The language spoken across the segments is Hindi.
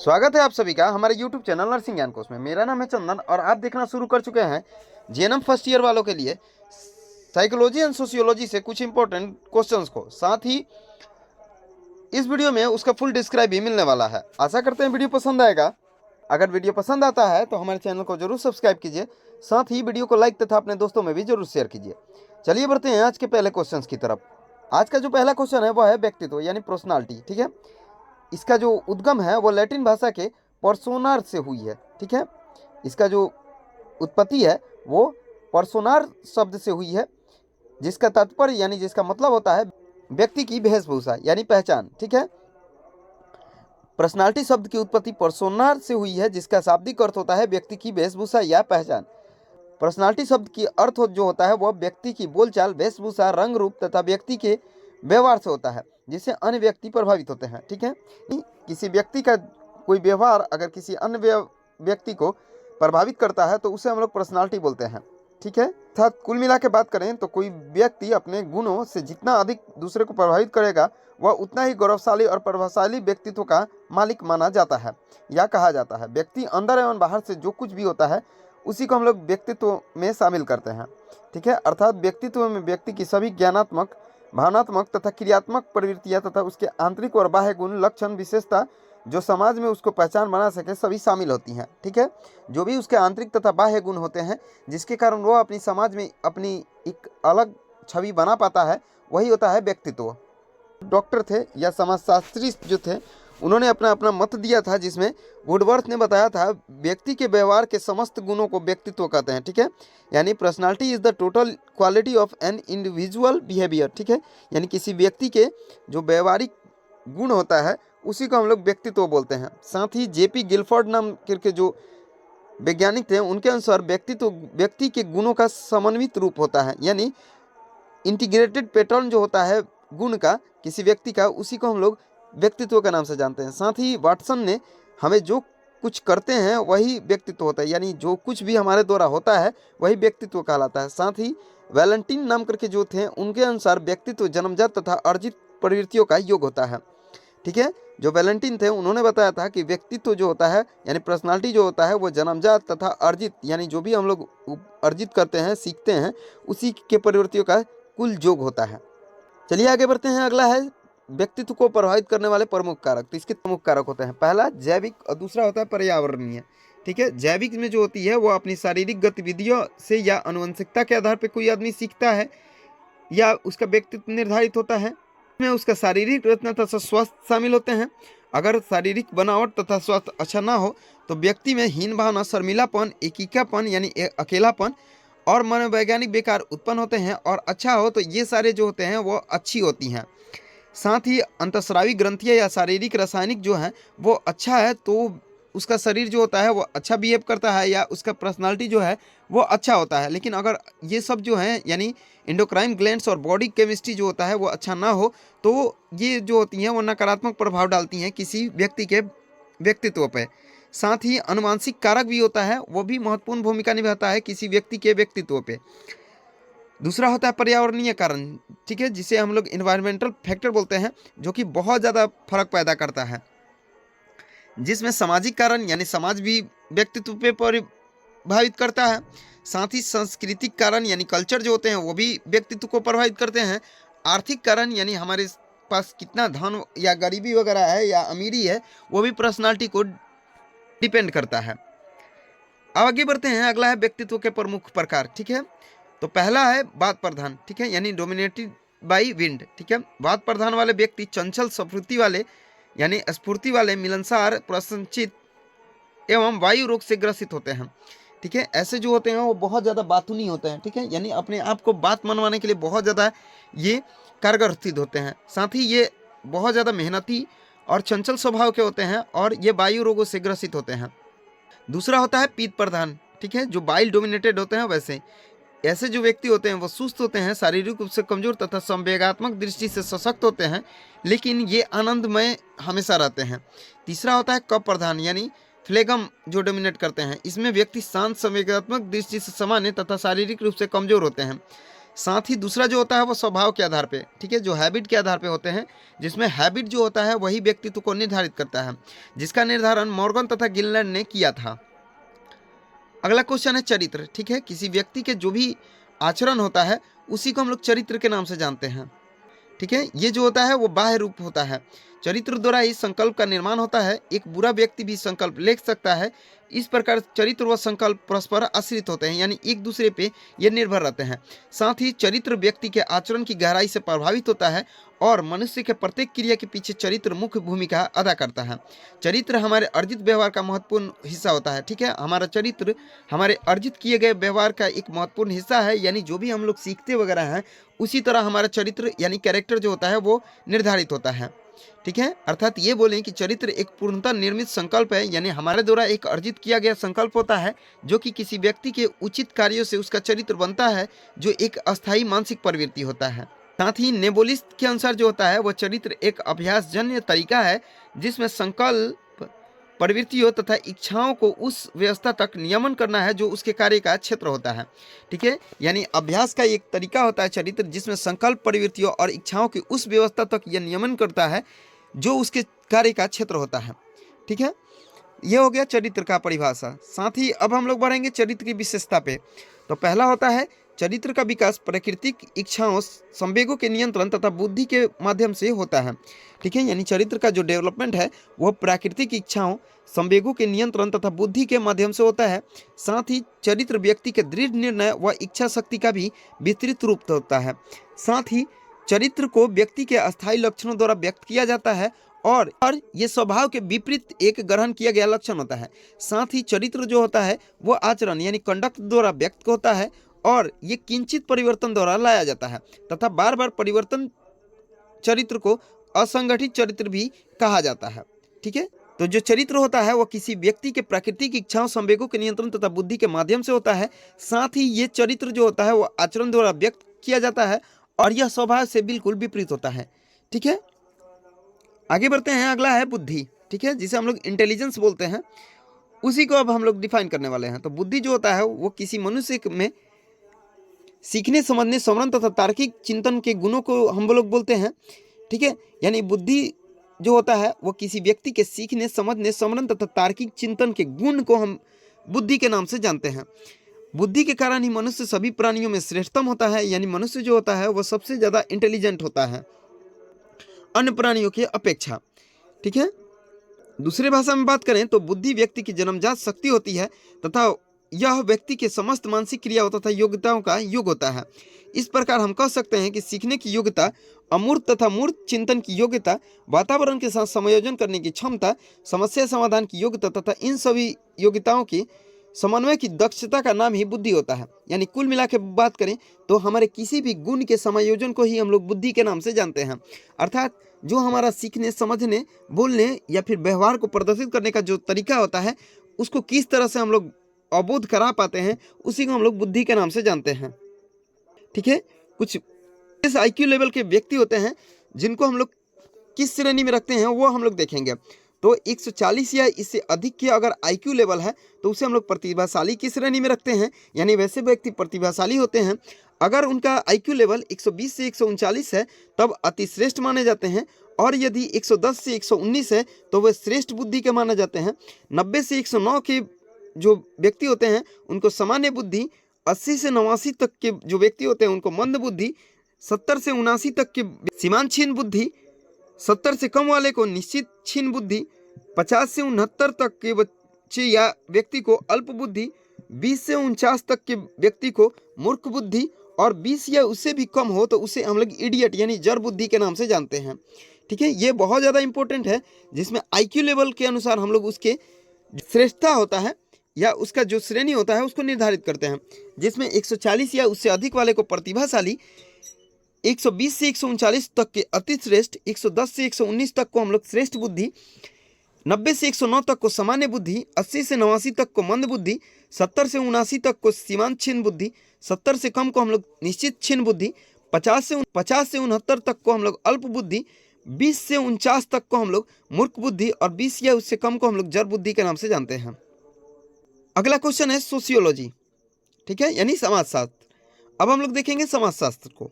स्वागत है आप सभी का हमारे YouTube चैनल नर्सिंग ज्ञान कोर्स में। मेरा नाम है चंदन और आप देखना शुरू कर चुके हैं जीएनएम फर्स्ट ईयर वालों के लिए साइकोलॉजी एंड सोशियोलॉजी से कुछ इंपॉर्टेंट क्वेश्चंस को। साथ ही इस वीडियो में उसका फुल डिस्क्राइब भी मिलने वाला है। आशा करते हैं वीडियो पसंद आएगा। अगर वीडियो पसंद आता है तो हमारे चैनल को जरूर सब्सक्राइब कीजिए, साथ ही वीडियो को लाइक तथा अपने दोस्तों में भी जरूर शेयर कीजिए। चलिए बढ़ते हैं आज के पहले क्वेश्चन की तरफ। आज का जो पहला क्वेश्चन है वह है व्यक्तित्व यानी पर्सनालिटी। ठीक है, इसका जो उद्गम है वो लैटिन भाषा के पर्सोनार से हुई है। ठीक है, इसका जो उत्पत्ति है वो पर्सोनार शब्द से हुई है, जिसका तात्पर्य यानी जिसका मतलब होता है व्यक्ति की वेशभूषा यानी पहचान। ठीक है, पर्सनालिटी शब्द की उत्पत्ति पर्सोनार से हुई है, जिसका शाब्दिक अर्थ होता है व्यक्ति की वेशभूषा या पहचान। पर्सनालिटी शब्द की अर्थ जो होता है वह व्यक्ति की बोलचाल, वेशभूषा, रंग रूप तथा व्यक्ति के व्यवहार से होता है, जिससे अन्य व्यक्ति प्रभावित होते हैं। ठीक है, किसी व्यक्ति का कोई व्यवहार अगर किसी अन्य व्यक्ति को प्रभावित करता है तो उसे हम लोग पर्सनालिटी बोलते हैं। ठीक है, अर्थात कुल मिला के बात करें तो कोई व्यक्ति अपने गुणों से जितना अधिक दूसरे को प्रभावित करेगा वह उतना ही गौरवशाली और प्रभावशाली व्यक्तित्व का मालिक माना जाता है या कहा जाता है। व्यक्ति अंदर एवं बाहर से जो कुछ भी होता है उसी को हम लोग व्यक्तित्व में शामिल करते हैं। ठीक है, अर्थात व्यक्तित्व में व्यक्ति की सभी ज्ञानात्मक, भावनात्मक तथा क्रियात्मक प्रवृत्तियां तथा उसके आंतरिक और बाह्य गुण, लक्षण, विशेषता जो समाज में उसको पहचान बना सके सभी शामिल होती हैं। ठीक है, जो भी उसके आंतरिक तथा बाह्य गुण होते हैं जिसके कारण वो अपनी समाज में अपनी एक अलग छवि बना पाता है, वही होता है व्यक्तित्व। डॉक्टर थे या समाजशास्त्री जो थे उन्होंने अपना अपना मत दिया था, जिसमें वुडवर्थ ने बताया था व्यक्ति के व्यवहार के समस्त गुणों को व्यक्तित्व कहते हैं। ठीक है, यानी personality is the total quality of an individual behaviour. ठीक है, यानी किसी व्यक्ति के जो व्यवहारिक गुण होता है उसी को हम लोग व्यक्तित्व बोलते हैं। साथ ही जेपी गिलफोर्ड नाम करके जो वैज्ञानिक थे उनके अनुसार व्यक्तित्व व्यक्ति के गुणों का समन्वित रूप होता है, यानी इंटीग्रेटेड पैटर्न जो होता है गुण का किसी व्यक्ति का, उसी को हम लोग व्यक्तित्व के नाम से जानते हैं। साथ ही वाटसन ने हमें जो कुछ करते हैं वही व्यक्तित्व होता है, यानी जो कुछ भी हमारे द्वारा होता है वही व्यक्तित्व कहलाता है। साथ ही वैलेंटीन नाम करके जो थे उनके अनुसार व्यक्तित्व जन्मजात तथा अर्जित प्रवृत्तियों का योग होता है। ठीक है, जो वैलेंटीन थे उन्होंने बताया था कि व्यक्तित्व जो होता है यानी पर्सनालिटी जो होता है वो जन्मजात तथा अर्जित, यानी जो भी हम लोग अर्जित करते हैं, सीखते हैं, उसी के प्रवृत्तियों का कुल योग होता है। चलिए आगे बढ़ते हैं। अगला है व्यक्तित्व को प्रभावित करने वाले प्रमुख कारक। तो इसके प्रमुख कारक होते हैं, पहला जैविक और दूसरा होता है पर्यावरणीय। ठीक है, जैविक में जो होती है वो अपनी शारीरिक गतिविधियों से या आनुवंशिकता के आधार पर कोई आदमी सीखता है या उसका व्यक्तित्व निर्धारित होता है। में उसका शारीरिक रचना तथा स्वास्थ्य शामिल होते हैं। अगर शारीरिक बनावट तथा स्वास्थ्य अच्छा ना हो तो व्यक्ति में हीन भावना, शर्मिलापन, एकीकापन यानी अकेलापन और मनोवैज्ञानिक बेकार उत्पन्न होते हैं। और अच्छा हो तो ये सारे जो होते हैं वो अच्छी होती हैं। साथ ही अंतःस्रावी ग्रंथियाँ या शारीरिक रासायनिक जो है वो अच्छा है तो उसका शरीर जो होता है वो अच्छा बिहेव करता है या उसका पर्सनालिटी जो है वो अच्छा होता है। लेकिन अगर ये सब जो है यानी एंडोक्राइन ग्लैंड्स और बॉडी केमिस्ट्री जो होता है वो अच्छा ना हो तो ये जो होती हैं वो नकारात्मक प्रभाव डालती हैं किसी व्यक्ति के व्यक्तित्व पे। साथ ही अनुवांशिक कारक भी होता है, वो भी महत्वपूर्ण भूमिका निभाता है किसी व्यक्ति के व्यक्तित्व पे। दूसरा होता है पर्यावरणीय कारण। ठीक है, जिसे हम लोग इन्वायरमेंटल फैक्टर बोलते हैं, जो कि बहुत ज़्यादा फर्क पैदा करता है। जिसमें सामाजिक कारण यानी समाज भी व्यक्तित्व पे प्रभावित करता है। साथ ही सांस्कृतिक कारण यानी कल्चर जो होते हैं वो भी व्यक्तित्व को प्रभावित करते हैं। आर्थिक कारण यानी हमारे पास कितना धन या गरीबी वगैरह है या अमीरी है वो भी पर्सनालिटी को डिपेंड करता है। अब आगे बढ़ते हैं। अगला है व्यक्तित्व के प्रमुख प्रकार। ठीक है, तो पहला है वाद प्रधान। ठीक है, यानी डोमिनेटेड बाई विंड। ठीक है, वाद प्रधान वाले व्यक्ति चंचल, स्फूर्ति वाले यानी स्फूर्ति वाले, मिलनसार, प्रसन्नचित एवं वायु रोग से ग्रसित होते हैं। ठीक है, ऐसे जो होते हैं वो बहुत ज़्यादा बातूनी होते हैं। ठीक है, यानी अपने आप को बात मनवाने के लिए बहुत ज़्यादा ये कारगर सिद्ध होते हैं। साथ ही ये बहुत ज़्यादा मेहनती और चंचल स्वभाव के होते हैं और ये वायु रोगों से ग्रसित होते हैं। दूसरा होता है पीत प्रधान। ठीक है, जो बाइल डोमिनेटेड होते हैं वैसे ऐसे जो व्यक्ति होते हैं वो सुस्त होते हैं, शारीरिक रूप से कमजोर तथा संवेगात्मक दृष्टि से सशक्त होते हैं, लेकिन ये आनंदमय हमेशा रहते हैं। तीसरा होता है कफ प्रधान यानी फ्लेगम जो डोमिनेट करते हैं। इसमें व्यक्ति शांत, संवेगात्मक दृष्टि से सामान्य तथा शारीरिक रूप से कमजोर होते हैं। साथ ही दूसरा जो होता है वो स्वभाव के आधार पे, ठीक है, जो हैबिट के आधार पे होते हैं, जिसमें हैबिट जो होता है वही व्यक्तित्व को निर्धारित करता है, जिसका निर्धारण मॉर्गन तथा गिलनर ने किया था। अगला क्वेश्चन है चरित्र, ठीक है, किसी व्यक्ति के जो भी आचरण होता है उसी को हम लोग चरित्र के नाम से जानते हैं, ठीक है। ये जो होता है वो बाह्य रूप होता है, चरित्र द्वारा ही संकल्प का निर्माण होता है। एक बुरा व्यक्ति भी संकल्प ले सकता है। इस प्रकार चरित्र व संकल्प परस्पर आश्रित होते हैं, यानी एक दूसरे पे ये निर्भर रहते हैं। साथ ही चरित्र व्यक्ति के आचरण की गहराई से प्रभावित होता है और मनुष्य के प्रत्येक क्रिया के पीछे चरित्र मुख्य भूमिका अदा करता है। चरित्र हमारे अर्जित व्यवहार का महत्वपूर्ण हिस्सा होता है, ठीक है। हमारा चरित्र हमारे अर्जित किए गए व्यवहार का एक महत्वपूर्ण हिस्सा है, यानी जो भी हम लोग सीखते वगैरह हैं उसी तरह हमारा चरित्र यानी कैरेक्टर जो होता है वो निर्धारित होता है, ठीक है। अर्थात ये बोलें कि चरित्र एक पूर्णतः निर्मित संकल्प है, यानी हमारे द्वारा एक अर्जित किया गया संकल्प होता है जो कि किसी व्यक्ति के उचित कार्यों से उसका चरित्र बनता है, जो एक अस्थायी मानसिक प्रवृत्ति होता है। साथ ही नेबोलिस्ट के अनुसार जो होता है वह चरित्र एक अभ्यासजन्य तरीका है जिसमें संकल्प प्रवृत्तियों तथा इच्छाओं को उस व्यवस्था तक नियमन करना है जो उसके कार्य का क्षेत्र होता है, ठीक है। यानी अभ्यास का एक तरीका होता है चरित्र, जिसमें संकल्प प्रवृत्तियों और इच्छाओं की उस व्यवस्था तक यह नियमन करता है जो उसके कार्य का क्षेत्र होता है, ठीक है। यह हो गया चरित्र का परिभाषा। साथ ही अब हम लोग बढ़ेंगे चरित्र की विशेषता पे। तो पहला होता है चरित्र का विकास प्राकृतिक इच्छाओं, संवेगों के नियंत्रण तथा बुद्धि के माध्यम से होता है, ठीक है। यानी चरित्र का जो डेवलपमेंट है वह प्राकृतिक इच्छाओं, संवेगों के नियंत्रण तथा बुद्धि के माध्यम से होता है। साथ ही चरित्र व्यक्ति के दृढ़ निर्णय व इच्छा शक्ति का भी विस्तृत रूप होता है। साथ ही चरित्र को व्यक्ति के अस्थायी लक्षणों द्वारा व्यक्त किया जाता है और ये स्वभाव के विपरीत एक ग्रहण किया गया लक्षण होता है। साथ ही चरित्र जो होता है वो आचरण यानी कंडक्ट द्वारा व्यक्त होता है और ये किंचित परिवर्तन द्वारा लाया जाता है तथा बार बार परिवर्तन चरित्र को असंगठित चरित्र भी कहा जाता है, ठीक है। तो जो चरित्र होता है वो किसी व्यक्ति के प्राकृतिक इच्छाओं, संवेगों के नियंत्रण तथा बुद्धि के माध्यम से होता है। साथ ही ये चरित्र जो होता है वो आचरण द्वारा व्यक्त किया जाता है और यह स्वभाव से बिल्कुल विपरीत होता है, ठीक है। आगे बढ़ते हैं, अगला है बुद्धि, ठीक है, जिसे हम लोग इंटेलिजेंस बोलते हैं। उसी को अब हम लोग डिफाइन करने वाले हैं। तो बुद्धि जो होता है वो किसी मनुष्य में सीखने, समझने, समरण तथा तार्किक चिंतन के गुणों को हम लोग बोलते हैं, ठीक है। यानी बुद्धि जो होता है वो किसी व्यक्ति के सीखने, समझने, समरण तथा तार्किक चिंतन के गुण को हम बुद्धि के नाम से जानते हैं। बुद्धि के कारण ही मनुष्य सभी प्राणियों में श्रेष्ठतम होता है, यानी मनुष्य जो होता है वो सबसे ज्यादा इंटेलिजेंट होता है अन्य प्राणियों की अपेक्षा, ठीक है। दूसरे भाषा में बात करें तो बुद्धि व्यक्ति की जन्मजात शक्ति होती है तथा यह व्यक्ति के समस्त मानसिक क्रियाओं तथा योग्यताओं का योग होता है। इस प्रकार हम कह सकते हैं कि सीखने की योग्यता, अमूर्त तथा मूर्त चिंतन की योग्यता, वातावरण के साथ समायोजन करने की क्षमता, समस्या समाधान की योग्यता तथा इन सभी योग्यताओं की समन्वय की दक्षता का नाम ही बुद्धि होता है। यानी कुल मिला के बात करें तो हमारे किसी भी गुण के समायोजन को ही हम लोग बुद्धि के नाम से जानते हैं। अर्थात जो हमारा सीखने, समझने, बोलने या फिर व्यवहार को प्रदर्शित करने का जो तरीका होता है उसको किस तरह से हम लोग अवबोध करा पाते हैं उसी को हम लोग बुद्धि के नाम से जानते हैं, ठीक है। कुछ इस आईक्यू लेवल के व्यक्ति होते हैं जिनको हम लोग किस श्रेणी में रखते हैं वो हम लोग देखेंगे। तो 140 या इससे अधिक के अगर आईक्यू लेवल है तो उसे हम लोग प्रतिभाशाली की श्रेणी में रखते हैं, यानी वैसे व्यक्ति प्रतिभाशाली होते हैं। अगर उनका आईक्यू लेवल 120 से 139 है तब अति श्रेष्ठ माने जाते हैं, और यदि 110 से 119 है तो वे श्रेष्ठ बुद्धि के माने जाते हैं। 90 से 109 के जो व्यक्ति होते हैं उनको सामान्य बुद्धि, 80 से 89 तक के जो व्यक्ति होते हैं उनको मंद बुद्धि, 70 से 79 तक के सीमांत क्षीण बुद्धि, 70 से कम वाले को निश्चित क्षीण बुद्धि, 50 से 69 तक के बच्चे या व्यक्ति को अल्प बुद्धि, 20 से 49 तक के व्यक्ति को मूर्ख बुद्धि, और 20 या उससे भी कम हो तो उसे हम लोग इडियट यानी जड़ बुद्धि के नाम से जानते हैं, ठीक है। ये बहुत ज़्यादा इंपॉर्टेंट है, जिसमें आईक्यू लेवल के अनुसार हम लोग उसके श्रेष्ठता होता है या उसका जो श्रेणी होता है उसको निर्धारित करते हैं, जिसमें 140 या उससे अधिक वाले को प्रतिभाशाली, 120 से 139 तक के अति श्रेष्ठ, 110 से 119 तक को हम लोग श्रेष्ठ बुद्धि, 90 से 109 तक को सामान्य बुद्धि, 80 से 89 तक को मंद बुद्धि, 70 से 79 तक को सीमांत क्षीण बुद्धि, 70 से कम को हम लोग निश्चित क्षीण बुद्धि, 50 से 69 तक को हम लोग अल्प बुद्धि, 20 से 49 तक को हम लोग मूर्ख बुद्धि, और 20 या उससे कम को हम लोग जड़ बुद्धि के नाम से जानते हैं। अगला क्वेश्चन है सोशियोलॉजी, ठीक है, यानी समाजशास्त्र। अब हम लोग देखेंगे समाजशास्त्र को।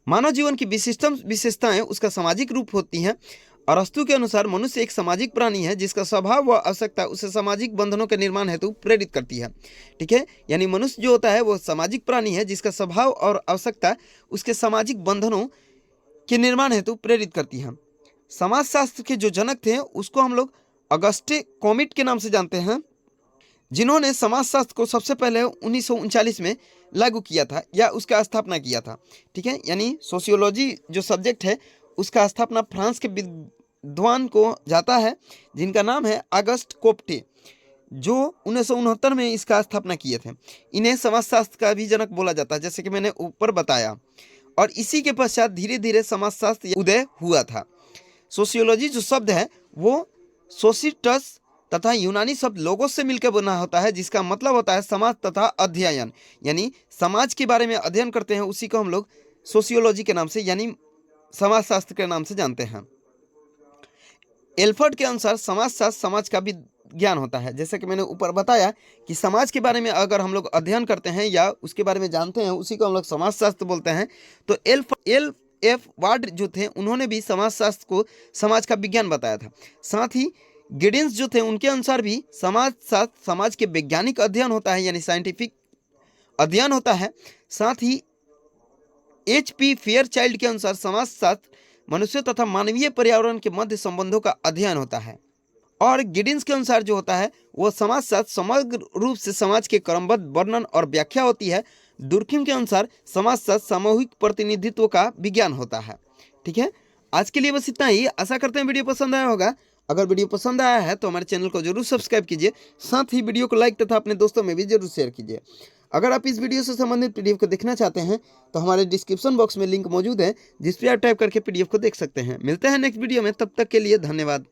मानव जीवन की विशेषताएं उसका सामाजिक रूप होती हैं। अरस्तु के अनुसार मनुष्य एक सामाजिक प्राणी है जिसका स्वभाव व आवश्यकता उसे सामाजिक बंधनों के निर्माण हेतु प्रेरित करती है। ठीक है, यानी मनुष्य जो होता है वो सामाजिक प्राणी है जिसका स्वभाव और आवश्यकता उसके सामाजिक बंधनों के निर्माण हेतु प्रेरित करती है। समाजशास्त्र के जो जनक थे उसको हम लोग अगस्टे कॉमिट के नाम से जानते हैं, जिन्होंने समाजशास्त्र को सबसे पहले 1939 में लागू किया था या उसका स्थापना किया था। ठीक है, यानी सोशियोलॉजी जो सब्जेक्ट है उसका स्थापना फ्रांस के विद्वान को जाता है जिनका नाम है अगस्ट कोप्टे, जो 1969 में इसका स्थापना किए थे। इन्हें समाजशास्त्र का भी जनक बोला जाता है, जैसे कि मैंने ऊपर बताया। और इसी के पश्चात धीरे धीरे समाजशास्त्र उदय हुआ था। सोशियोलॉजी जो शब्द है वो सोसिटस तथा यूनानी शब्द लोगोस से मिलकर बना होता है, जिसका मतलब होता है समाज तथा अध्ययन, यानी समाज के बारे में अध्ययन करते हैं, उसी को हम लोग सोशियोलॉजी के नाम से यानी समाजशास्त्र के नाम से जानते हैं। एल्फर्ड के अनुसार समाजशास्त्र समाज का विज्ञान होता है। जैसे कि मैंने ऊपर बताया कि समाज के बारे में अगर हम लोग अध्ययन करते हैं या उसके बारे में जानते हैं, उसी को हम लोग समाजशास्त्र बोलते हैं। तो एफ वार्ड जो थे उन्होंने भी समाजशास्त्र को समाज का विज्ञान बताया था। साथ ही गिडिंस जो थे उनके अनुसार भी समाजशास्त्र समाज के वैज्ञानिक अध्ययन होता है, यानी साइंटिफिक अध्ययन होता है। साथ ही HP फेयरचाइल्ड के अनुसार समाजशास्त्र मनुष्य तथा मानवीय पर्यावरण के मध्य संबंधों का अध्ययन होता है। और गिडिंस के अनुसार जो होता है वो समाजशास्त्र समग्र रूप से समाज के क्रमबद्ध वर्णन और व्याख्या होती है। दुर्खिम के अनुसार समाजशास्त्र सामूहिक प्रतिनिधित्व का विज्ञान होता है। ठीक है, आज के लिए बस इतना ही। आशा करते हैं वीडियो पसंद आया होगा। अगर वीडियो पसंद आया है तो हमारे चैनल को जरूर सब्सक्राइब कीजिए, साथ ही वीडियो को लाइक तथा अपने दोस्तों में भी जरूर शेयर कीजिए। अगर आप इस वीडियो से संबंधित PDF को देखना चाहते हैं तो हमारे डिस्क्रिप्शन बॉक्स में लिंक मौजूद है, जिस पर आप टाइप करके PDF को देख सकते हैं। मिलते हैं नेक्स्ट वीडियो में, तब तक के लिए धन्यवाद।